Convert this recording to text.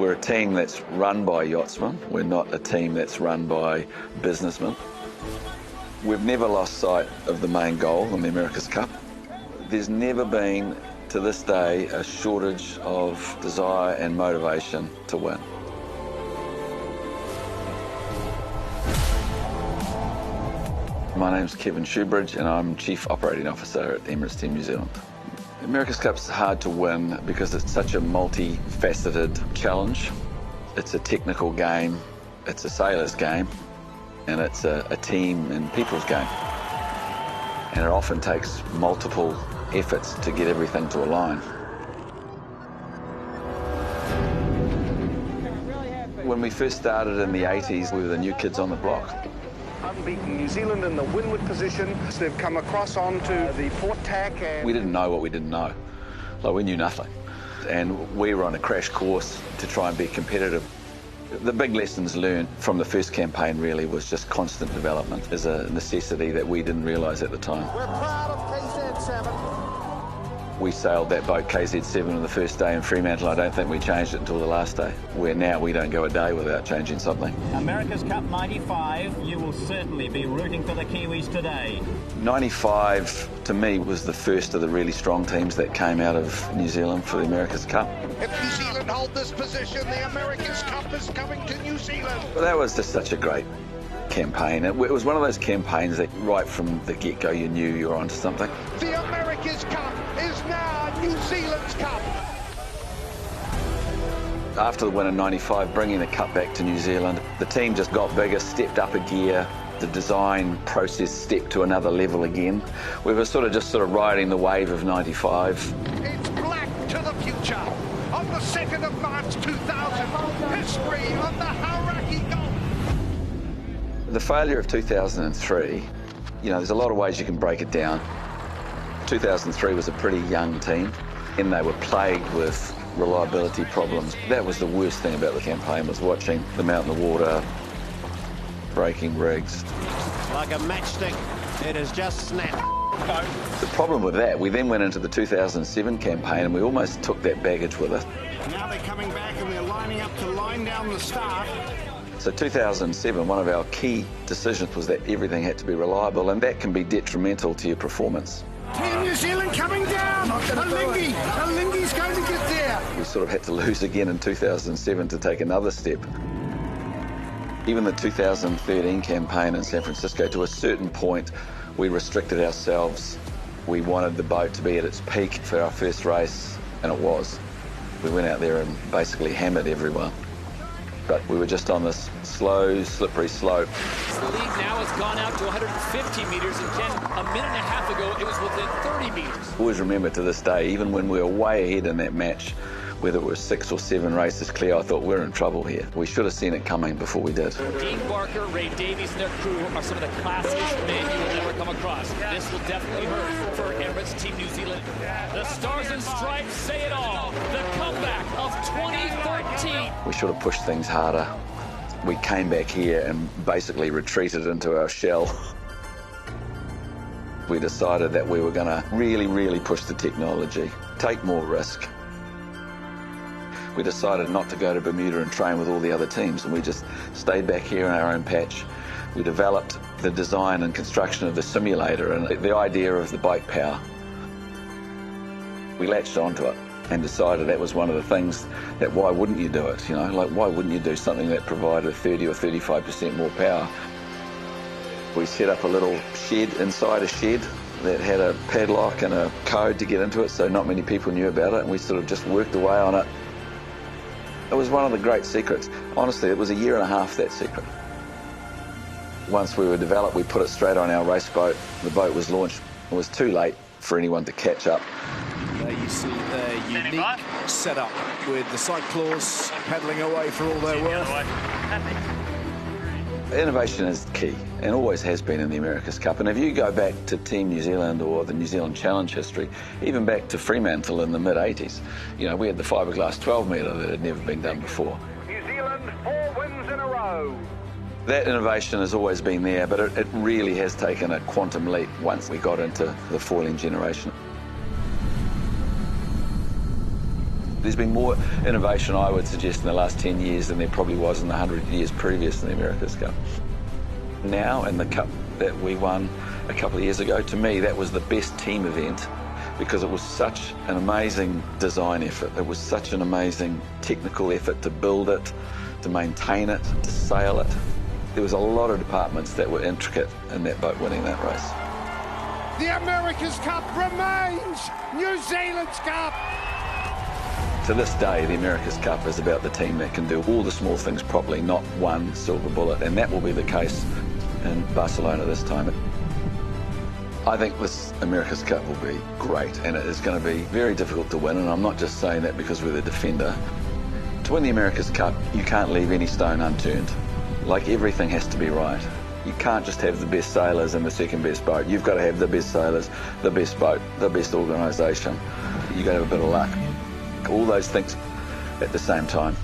We're a team that's run by yachtsmen. We're not a team that's run by businessmen. We've never lost sight of the main goal in the America's Cup. There's never been, to this day, a shortage of desire and motivation to win. My name's Kevin Shoebridge and I'm Chief Operating Officer at Emirates Team New Zealand. The America's Cup's hard to win because it's such a multifaceted challenge. It's a technical game, it's a sailor's game, and it's a team and people's game. And it often takes multiple efforts to get everything to align. When we first started in the 80s, we were the new kids on the block. Unbeaten New Zealand in the windward position. They've come across onto the port tack. And we didn't know what we didn't know. Like, we knew nothing. And we were on a crash course to try and be competitive. The big lessons learned from the first campaign really was just constant development as a necessity that we didn't realise at the time. we're proud of KZ7. We sailed that boat KZ7 on the first day in Fremantle. I don't think we changed it until the last day, where now we don't go a day without changing something. America's Cup 95, you will certainly be rooting for the Kiwis today. 95, to me, was the first of the really strong teams that came out of New Zealand for the America's Cup. If New Zealand hold this position, the America's Cup is coming to New Zealand. But that was just such a great campaign. It was one of those campaigns that right from the get-go you knew you were onto something. The America's Cup is now New Zealand's Cup. After the win in 95, bringing the Cup back to New Zealand, the team just got bigger, stepped up a gear. The design process stepped to another level again. We were sort of riding the wave of 95. It's black to the future. On the 2nd of March 2000, history of the Hauraki Gulf. The failure of 2003, there's a lot of ways you can break it down. 2003 was a pretty young team, and they were plagued with reliability problems. That was the worst thing about the campaign, was watching them out in the water, breaking rigs. Like a matchstick, it has just snapped. The problem with that, we then went into the 2007 campaign and we almost took that baggage with us. Now they're coming back and they're lining up to line down the start. So 2007, one of our key decisions was that everything had to be reliable, and that can be detrimental to your performance. Team New Zealand coming down! Alingi's going to get there! We sort of had to lose again in 2007 to take another step. Even the 2013 campaign in San Francisco, to a certain point, we restricted ourselves. We wanted the boat to be at its peak for our first race, and it was. We went out there and basically hammered everyone. But we were just on this slow, slippery slope. The lead now has gone out to 150 metres, and Ken, a minute and a half ago, it was within 30 metres. Always remember to this day, even when we were way ahead in that match, whether it was 6 or 7 races clear, I thought we're in trouble here. We should have seen it coming before we did. Dean Barker, Ray Davies, and their crew are some of the classiest men you will ever come across. This will definitely hurt for Emirates Team New Zealand. The Stars and Stripes say it all. The comeback of 2013. We should have pushed things harder. We came back here and basically retreated into our shell. We decided that we were going to really, really push the technology, take more risk. We decided not to go to Bermuda and train with all the other teams, and we just stayed back here in our own patch. We developed the design and construction of the simulator and the idea of the bike power. We latched onto it and decided that was one of the things that why wouldn't you do it, why wouldn't you do something that provided 30 or 35% more power? We set up a little shed inside a shed that had a padlock and a code to get into it, so not many people knew about it, and we sort of just worked away on it. It was one of the great secrets. Honestly, it was a year and a half, that secret. Once we were developed, we put it straight on our race boat. The boat was launched. It was too late for anyone to catch up. There you see their unique setup with the side claws paddling away for all their worth. Innovation is key and always has been in the America's Cup. And if you go back to Team New Zealand or the New Zealand Challenge history, even back to Fremantle in the mid-80s, we had the fiberglass 12-metre that had never been done before. New Zealand, 4 wins in a row. That innovation has always been there, but it really has taken a quantum leap once we got into the foiling generation. There's been more innovation, I would suggest, in the last 10 years than there probably was in the 100 years previous to the America's Cup. Now, in the Cup that we won a couple of years ago, to me that was the best team event because it was such an amazing design effort. It was such an amazing technical effort to build it, to maintain it, to sail it. There was a lot of departments that were intricate in that boat winning that race. The America's Cup remains New Zealand's Cup. To this day, the America's Cup is about the team that can do all the small things properly, not one silver bullet, and that will be the case in Barcelona this time. I think this America's Cup will be great, and it is going to be very difficult to win, and I'm not just saying that because we're the defender. To win the America's Cup, you can't leave any stone unturned. Like, everything has to be right. You can't just have the best sailors and the second best boat. You've got to have the best sailors, the best boat, the best organisation. You've got to have a bit of luck. All those things at the same time.